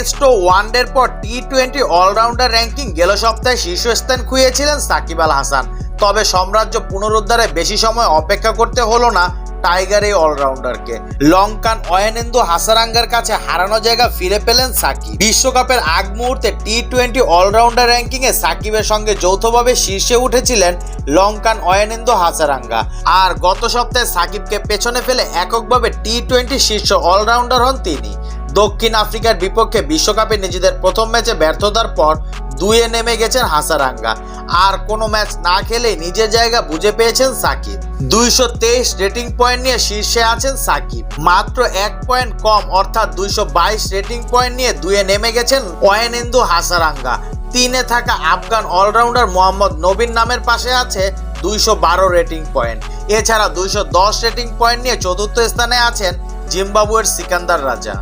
Test ও ওয়ানডের পর টি-20 allrounder ranking গেল সপ্তাহে শীর্ষস্থান খুইয়েছিলেন সাকিব আল হাসান। তবে সাম্রাজ্য পুনরুদ্ধারে বেশি সময় অপেক্ষা করতে হলো না টাইগার এই অলরাউন্ডারকে। লঙ্কান অয়েনেন্দু হাসারাঙ্গার কাছে হারানো জায়গা ফিরে পেলেন সাকিব। বিশ্বকাপের আগ মুহূর্তে টি-20 অলরাউন্ডার র্যাঙ্কিংয়ে সাকিবের সঙ্গে যৌথভাবে শীর্ষে উঠেছিলেন লঙ্কান অয়েনেন্দু হাসারাঙ্গা। আর গত সপ্তাহে সাকিবকে পেছনে ফেলে এককভাবে টি-20 শীর্ষ অলরাউন্ডার হন তিনি। দক্ষিণ আফ্রিকার বিপক্ষে বিশ্বকাপে নিজেদের প্রথম ম্যাচে ব্যর্থতার পর 2-এ নেমে গেছেন হাসারাঙ্গা। আর কোনো ম্যাচ না খেলেই নিজের জায়গা বুঝে পেয়েছেন সাকিব। 223 রেটিং পয়েন্ট নিয়ে শীর্ষে আছেন সাকিব। মাত্র 1 পয়েন্ট কম অর্থাৎ 222 রেটিং পয়েন্ট নিয়ে 2-এ নেমে গেছেন অয়েনেন্দু হাসারাঙ্গা। 3-এ থাকা আফগান অলরাউন্ডার মোহাম্মদ নবীন নামের পাশে আছে 212 রেটিং পয়েন্ট। এছাড়া 210 রেটিং পয়েন্ট নিয়ে চতুর্থ স্থানে আছেন জিম্বাবুয়ের সিকান্দার রাজা।